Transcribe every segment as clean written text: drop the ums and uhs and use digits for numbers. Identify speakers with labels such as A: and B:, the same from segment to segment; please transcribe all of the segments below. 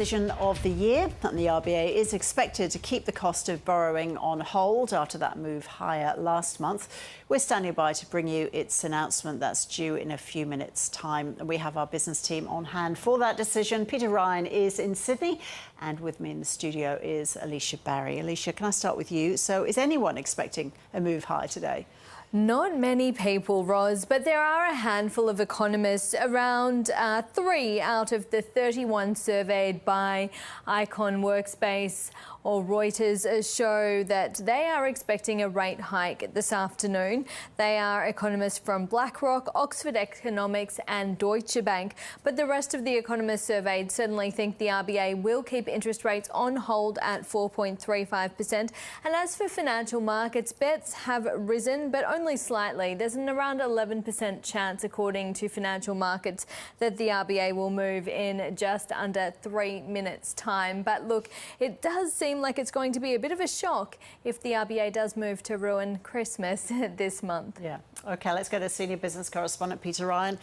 A: Decision of the year, and the RBA is expected to keep the cost of borrowing on hold after that move higher last month. We're standing by to bring you its announcement that's due in a few minutes' time. We have our business team on hand for that decision. Peter Ryan is in Sydney, and with me in the studio is Alicia Barry. Alicia, can I start with you? So is anyone expecting a move higher today?
B: Not many people, Roz, but there are a handful of economists, around 3 out of the 31 surveyed by Icon Workspace or Reuters show that they are expecting a rate hike this afternoon. They are economists from BlackRock, Oxford Economics and Deutsche Bank. But the rest of the economists surveyed certainly think the RBA will keep interest rates on hold at 4.35%. And as for financial markets, bets have risen, but only slightly. There's an around 11% chance, according to financial markets, that the RBA will move in just under 3 minutes' time. But look, it does seem like it's going to be a bit of a shock if the RBA does move to ruin Christmas this month.
A: Yeah. OK, let's go to senior business correspondent Peter Ryan,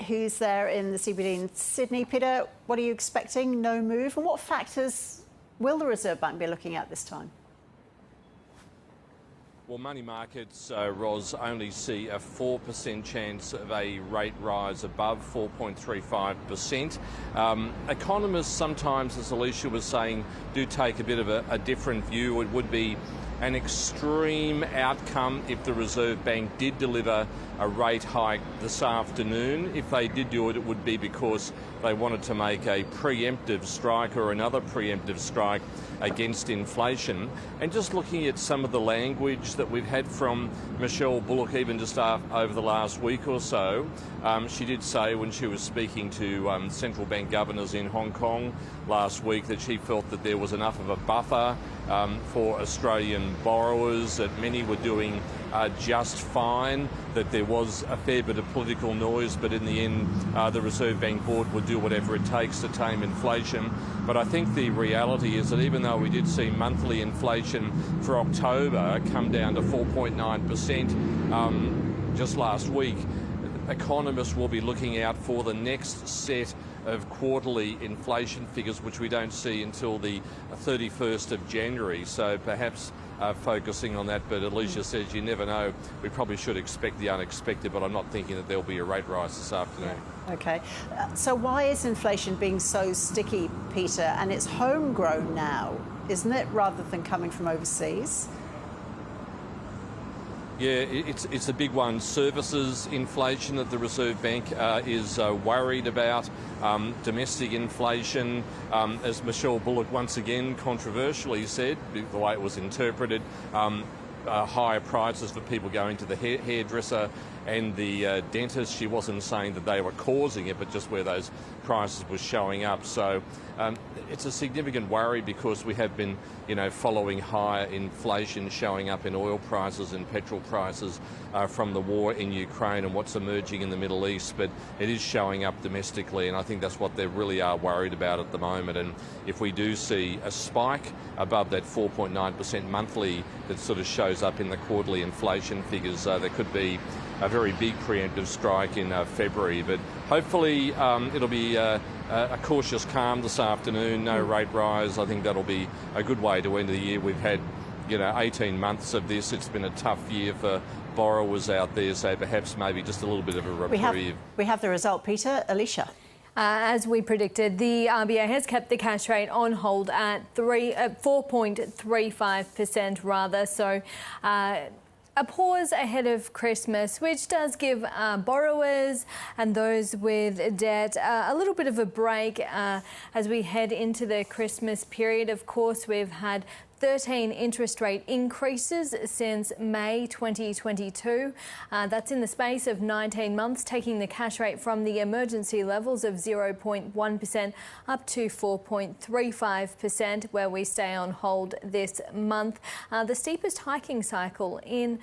A: who's there in the CBD in Sydney. Peter, what are you expecting? No move? And what factors will the Reserve Bank be looking at this time?
C: Well, money markets, Roz, only see a 4% chance of a rate rise above 4.35%. Economists sometimes, as Alicia was saying, do take a bit of a different view. It would be an extreme outcome if the Reserve Bank did deliver a rate hike this afternoon. If they did do it, it would be because they wanted to make a preemptive strike or another preemptive strike against inflation. And just looking at some of the language that we've had from Michelle Bullock, even just over the last week or so, she did say when she was speaking to central bank governors in Hong Kong last week that she felt that there was enough of a buffer for Australian borrowers, that many were doing just fine, that there was a fair bit of political noise, but in the end the Reserve Bank Board would do whatever it takes to tame inflation. But I think the reality is that even though we did see monthly inflation for October come down to 4.9% just last week, economists will be looking out for the next set of quarterly inflation figures, which we don't see until the 31st of January. So perhaps focusing on that. But Alicia says you never know. We probably should expect the unexpected, but I'm not thinking that there'll be a rate rise this afternoon.
A: OK. So why is inflation being so sticky, Peter? And it's homegrown now, isn't it, rather than coming from overseas?
C: Yeah, it's a big one. Services inflation that the Reserve Bank is worried about. Domestic inflation, as Michelle Bullock once again controversially said, the way it was interpreted, higher prices for people going to the hairdresser and the dentist. She wasn't saying that they were causing it, but just where those prices were showing up. So it's a significant worry because we have been, following higher inflation showing up in oil prices and petrol prices from the war in Ukraine and what's emerging in the Middle East. But it is showing up domestically, and I think that's what they really are worried about at the moment. And if we do see a spike above that 4.9% monthly that sort of shows up in the quarterly inflation figures, there could be a very big preemptive strike in February. But hopefully it'll be a cautious calm this afternoon, no rate rise. I think that'll be a good way to end the year. We've had 18 months of this. It's been a tough year for borrowers out there, so perhaps maybe just a little bit of a reprieve.
A: We have the result, Peter. Alicia.
B: As we predicted, the RBA has kept the cash rate on hold at 4.35% rather. So a pause ahead of Christmas, which does give borrowers and those with debt a little bit of a break as we head into the Christmas period. Of course, we've had 13 interest rate increases since May 2022. That's in the space of 19 months, taking the cash rate from the emergency levels of 0.1% up to 4.35%, where we stay on hold this month. The steepest hiking cycle in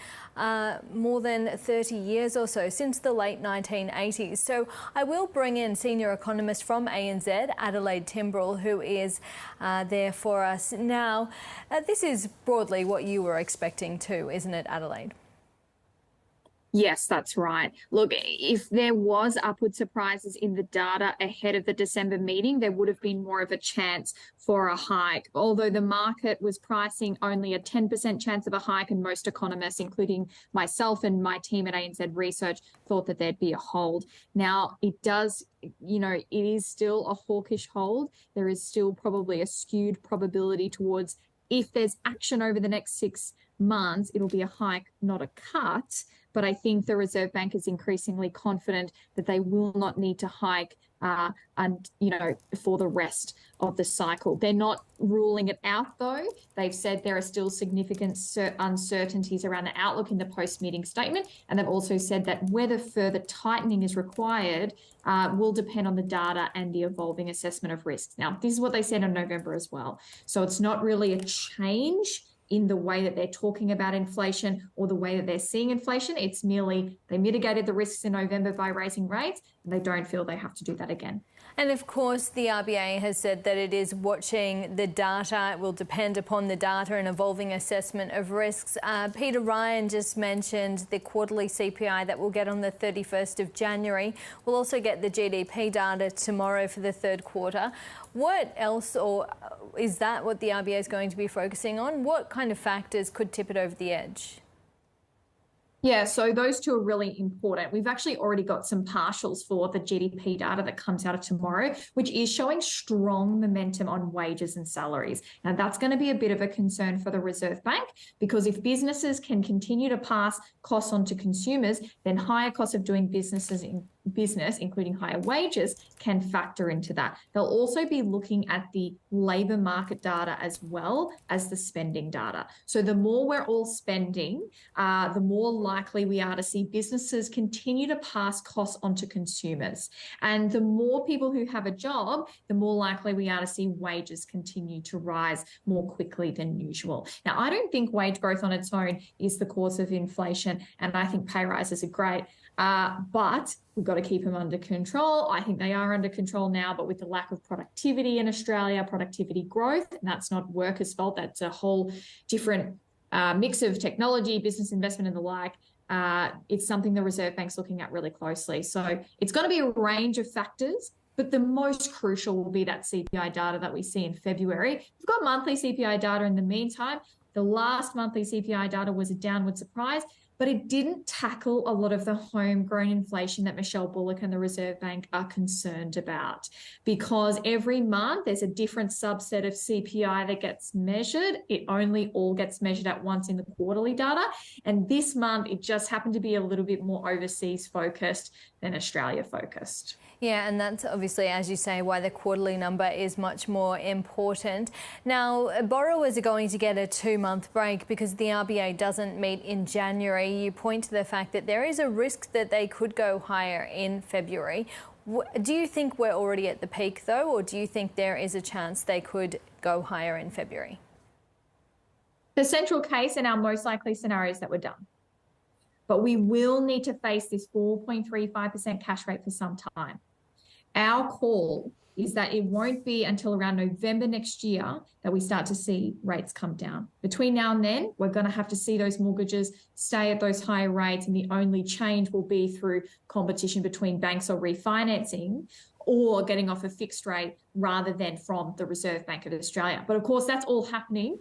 B: more than 30 years or so, since the late 1980s. So I will bring in senior economist from ANZ, Adelaide Timbrell, who is there for us now. This is broadly what you were expecting too, isn't it, Adelaide?
D: Yes, that's right. Look, if there was upward surprises in the data ahead of the December meeting, there would have been more of a chance for a hike. Although the market was pricing only a 10% chance of a hike, and most economists, including myself and my team at ANZ Research, thought that there'd be a hold. Now, it does, it is still a hawkish hold. There is still probably a skewed probability towards, if there's action over the next 6 months, it'll be a hike, not a cut. But I think the Reserve Bank is increasingly confident that they will not need to hike for the rest of the cycle. They're not ruling it out, though. They've said there are still significant uncertainties around the outlook in the post-meeting statement, and they've also said that whether further tightening is required will depend on the data and the evolving assessment of risks. Now, this is what they said in November as well. So it's not really a change in the way that they're talking about inflation or the way that they're seeing inflation. It's merely they mitigated the risks in November by raising rates, and they don't feel they have to do that again.
B: And of course, the RBA has said that it is watching the data. It will depend upon the data and evolving assessment of risks. Peter Ryan just mentioned the quarterly CPI that we'll get on the 31st of January. We'll also get the GDP data tomorrow for the third quarter. What else, or is that what the RBA is going to be focusing on? What kind of factors could tip it over the edge?
D: Yeah, so those two are really important. We've actually already got some partials for the GDP data that comes out of tomorrow, which is showing strong momentum on wages and salaries. Now, that's going to be a bit of a concern for the Reserve Bank, because if businesses can continue to pass costs on to consumers, then higher costs of doing business, including higher wages, can factor into that. They'll also be looking at the labour market data as well as the spending data. So the more we're all spending, the more likely we are to see businesses continue to pass costs on to consumers. And the more people who have a job, the more likely we are to see wages continue to rise more quickly than usual. Now, I don't think wage growth on its own is the cause of inflation, and I think pay rises are great. But we've got to keep them under control. I think they are under control now, but with the lack of productivity in Australia, productivity growth, and that's not workers' fault, that's a whole different mix of technology, business investment and the like. It's something the Reserve Bank's looking at really closely. So it's going to be a range of factors, but the most crucial will be that CPI data that we see in February. We've got monthly CPI data in the meantime. The last monthly CPI data was a downward surprise, but it didn't tackle a lot of the homegrown inflation that Michelle Bullock and the Reserve Bank are concerned about. Because every month there's a different subset of CPI that gets measured. It only all gets measured at once in the quarterly data. And this month it just happened to be a little bit more overseas focused than Australia focused.
B: Yeah, and that's obviously, as you say, why the quarterly number is much more important. Now, borrowers are going to get a 2-month break because the RBA doesn't meet in January. You point to the fact that there is a risk that they could go higher in February. Do you think we're already at the peak, though, or do you think there is a chance they could go higher in February?
D: The central case and our most likely scenario is that we're done. But we will need to face this 4.35% cash rate for some time. Our call is that it won't be until around November next year that we start to see rates come down. Between now and then, we're going to have to see those mortgages stay at those higher rates, and the only change will be through competition between banks or refinancing, or getting off a fixed rate rather than from the Reserve Bank of Australia. But of course, that's all happening.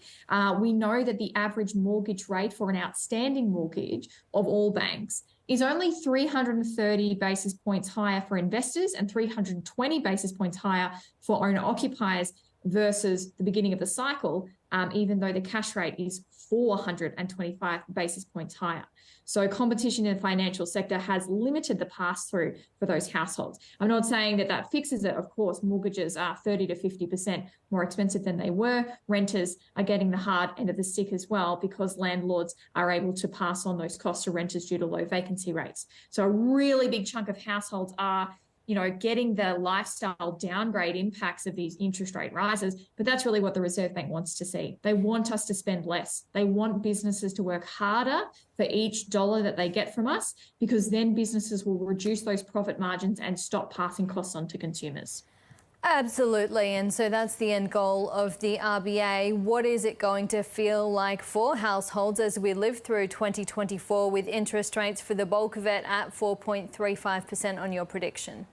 D: We know that the average mortgage rate for an outstanding mortgage of all banks is only 330 basis points higher for investors and 320 basis points higher for owner-occupiers versus the beginning of the cycle, even though the cash rate is 425 basis points higher. So competition in the financial sector has limited the pass-through for those households. I'm not saying that that fixes it. Of course, mortgages are 30 to 50% more expensive than they were. Renters are getting the hard end of the stick as well, because landlords are able to pass on those costs to renters due to low vacancy rates. So a really big chunk of households are getting the lifestyle downgrade impacts of these interest rate rises. But that's really what the Reserve Bank wants to see. They want us to spend less. They want businesses to work harder for each dollar that they get from us, because then businesses will reduce those profit margins and stop passing costs on to consumers.
B: Absolutely, and so that's the end goal of the RBA. What is it going to feel like for households as we live through 2024 with interest rates for the bulk of it at 4.35% on your prediction?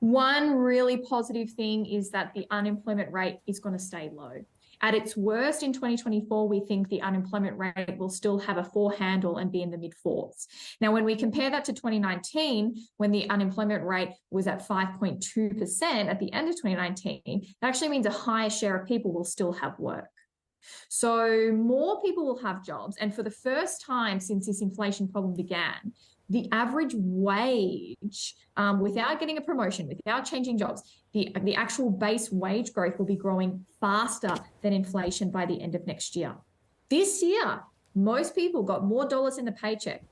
D: One really positive thing is that the unemployment rate is going to stay low. At its worst in 2024, we think the unemployment rate will still have a 4 handle and be in the mid-4s. Now, when we compare that to 2019, when the unemployment rate was at 5.2% at the end of 2019, it actually means a higher share of people will still have work. So more people will have jobs. And for the first time since this inflation problem began, the average wage, without getting a promotion, without changing jobs, the actual base wage growth will be growing faster than inflation by the end of next year. This year, most people got more dollars in the paycheck,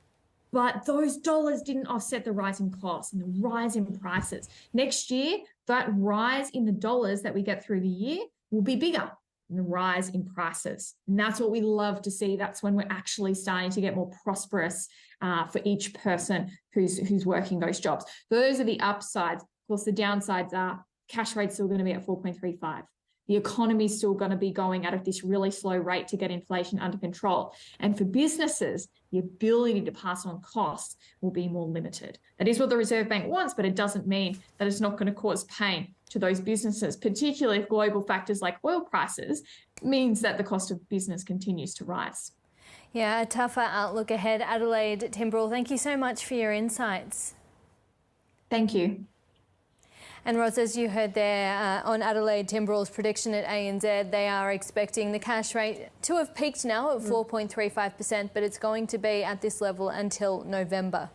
D: but those dollars didn't offset the rise in costs and the rise in prices. Next year, that rise in the dollars that we get through the year will be bigger than the rise in prices. And that's what we love to see. That's when we're actually starting to get more prosperous for each person who's working those jobs. Those are the upsides. Of course, the downsides are cash rate's still going to be at 4.35. The economy is still going to be going at this really slow rate to get inflation under control. And for businesses, the ability to pass on costs will be more limited. That is what the Reserve Bank wants, but it doesn't mean that it's not going to cause pain to those businesses, particularly if global factors like oil prices means that the cost of business continues to rise.
B: Yeah, a tougher outlook ahead. Adelaide Timbrell, thank you so much for your insights.
D: Thank you.
B: And Roz, as you heard there on Adelaide Timbrell's prediction at ANZ, they are expecting the cash rate to have peaked now at 4.35%, but it's going to be at this level until November.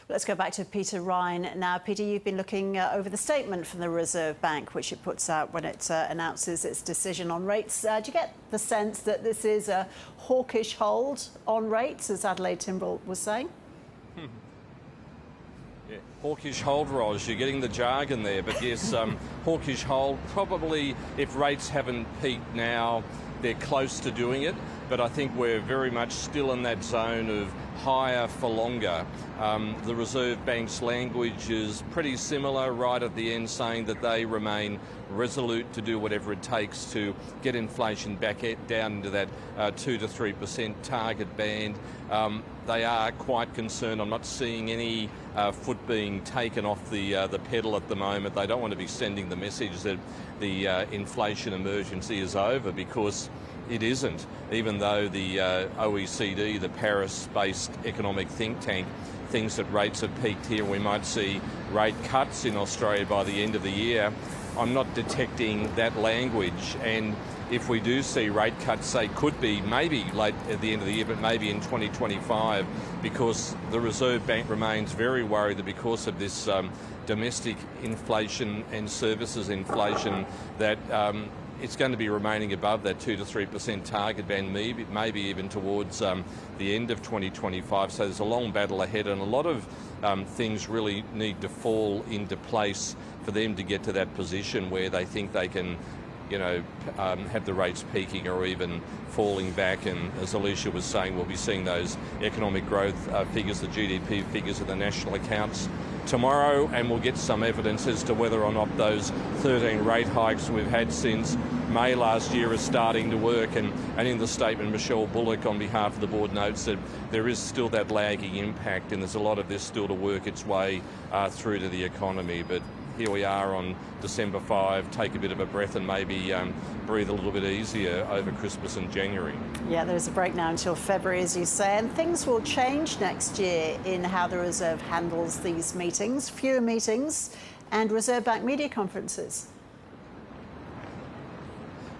A: Let's go back to Peter Ryan now. Peter, you've been looking over the statement from the Reserve Bank, which it puts out when it announces its decision on rates. Do you get the sense that this is a hawkish hold on rates, as Adelaide Timbrell was saying?
C: Yeah, hawkish hold, Roz. You're getting the jargon there, but yes, hawkish hold. Probably if rates haven't peaked now, they're close to doing it. But I think we're very much still in that zone of higher for longer. The Reserve Bank's language is pretty similar right at the end, saying that they remain resolute to do whatever it takes to get inflation back down into that 2 to 3% target band. They are quite concerned. I'm not seeing any foot being taken off the pedal at the moment. They don't want to be sending the message that the inflation emergency is over, because it isn't, even though the OECD, the Paris-based economic think tank, thinks that rates have peaked here. We might see rate cuts in Australia by the end of the year. I'm not detecting that language, and if we do see rate cuts, say, could be maybe late at the end of the year, but maybe in 2025, because the Reserve Bank remains very worried that because of this domestic inflation and services inflation, that it's going to be remaining above that 2 to 3% target band, maybe even towards the end of 2025. So there's a long battle ahead, and a lot of things really need to fall into place for them to get to that position where they think they can, have the rates peaking or even falling back. And as Alicia was saying, we'll be seeing those economic growth figures, the GDP figures of the national accounts tomorrow, and we'll get some evidence as to whether or not those 13 rate hikes we've had since May last year are starting to work. And in the statement, Michelle Bullock on behalf of the board notes that there is still that lagging impact, and there's a lot of this still to work its way through to the economy. But here we are on December 5, take a bit of a breath and maybe breathe a little bit easier over Christmas and January.
A: Yeah, there's a break now until February, as you say, and things will change next year in how the Reserve handles these meetings, fewer meetings and Reserve Bank media conferences.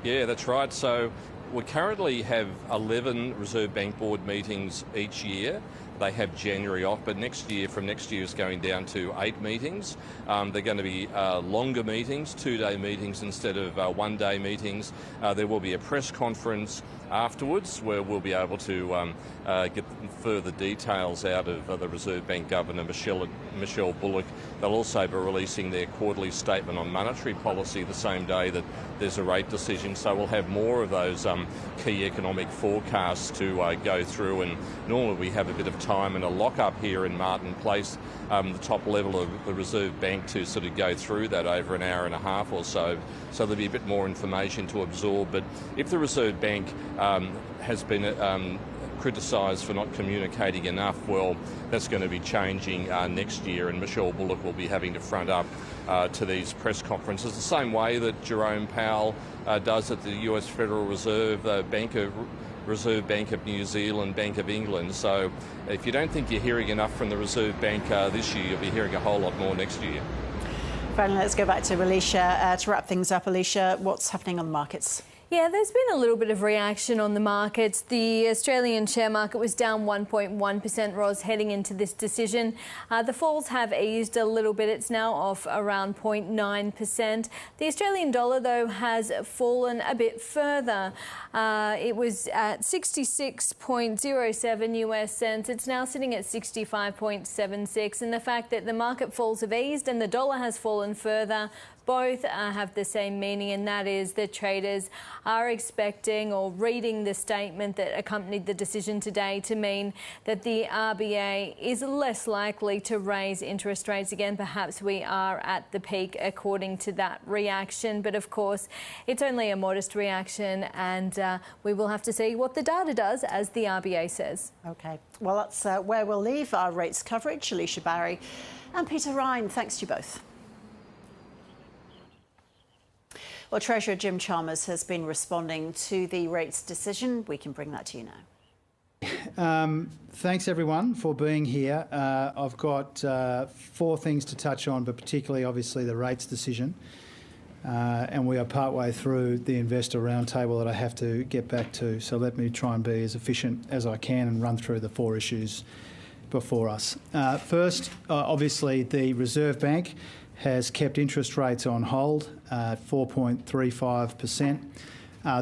A: Yeah,
C: that's right. So we currently have 11 Reserve Bank board meetings each year. They have January off, but from next year is going down to 8 meetings. They're going to be longer meetings, 2-day meetings instead of 1-day meetings. There will be a press conference afterwards where we'll be able to get further details out of the Reserve Bank Governor, Michelle Bullock. They'll also be releasing their quarterly statement on monetary policy the same day that there's a rate decision. So we'll have more of those key economic forecasts to go through, and normally we have a bit of time in a lockup here in Martin Place, the top level of the Reserve Bank, to sort of go through that over an hour and a half or so. So there'll be a bit more information to absorb. But if the Reserve Bank has been criticised for not communicating enough, well, that's going to be changing next year, and Michelle Bullock will be having to front up to these press conferences the same way that Jerome Powell does at the US Federal Reserve, Reserve Bank of New Zealand, Bank of England. So if you don't think you're hearing enough from the Reserve Bank this year, you'll be hearing a whole lot more next year.
A: Finally, let's go back to Alicia to wrap things up. Alicia, what's happening on the markets?
B: Yeah, there's been a little bit of reaction on the markets. The Australian share market was down 1.1%, Ros, heading into this decision. The falls have eased a little bit. It's now off around 0.9%. The Australian dollar, though, has fallen a bit further. It was at 66.07 US cents. It's now sitting at 65.76. And the fact that the market falls have eased and the dollar has fallen further, both have the same meaning, and that is that traders are expecting or reading the statement that accompanied the decision today to mean that the RBA is less likely to raise interest rates again. Perhaps we are at the peak according to that reaction. But of course, it's only a modest reaction, and we will have to see what the data does, as the RBA says.
A: OK, well, that's where we'll leave our rates coverage. Alicia Barry and Peter Ryan, thanks to you both. Well, Treasurer Jim Chalmers has been responding to the rates decision. We can bring that to you now.
E: Thanks, everyone, for being here. I've got 4 things to touch on, but particularly, obviously, the rates decision. And we are partway through the investor roundtable that I have to get back to. So let me try and be as efficient as I can and run through the 4 issues before us. First, obviously, the Reserve Bank has kept interest rates on hold at 4.35%.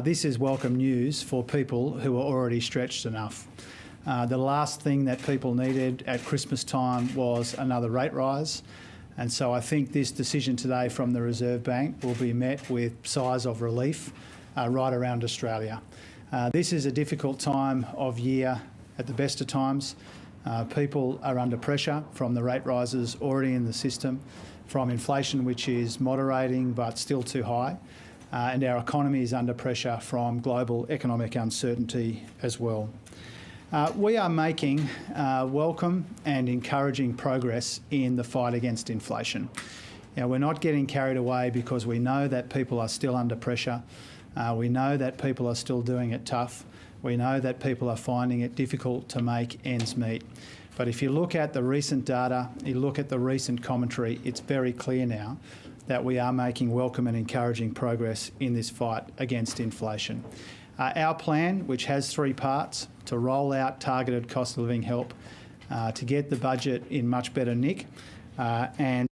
E: This is welcome news for people who are already stretched enough. The last thing that people needed at Christmas time was another rate rise. And so I think this decision today from the Reserve Bank will be met with sighs of relief right around Australia. This is a difficult time of year at the best of times. People are under pressure from the rate rises already in the system, from inflation, which is moderating but still too high, and our economy is under pressure from global economic uncertainty as well. We are making welcome and encouraging progress in the fight against inflation. Now, we're not getting carried away because we know that people are still under pressure. We know that people are still doing it tough. We know that people are finding it difficult to make ends meet. But if you look at the recent data, you look at the recent commentary, it's very clear now that we are making welcome and encouraging progress in this fight against inflation. Our plan, which has 3 parts, to roll out targeted cost of living help, to get the budget in much better nick, and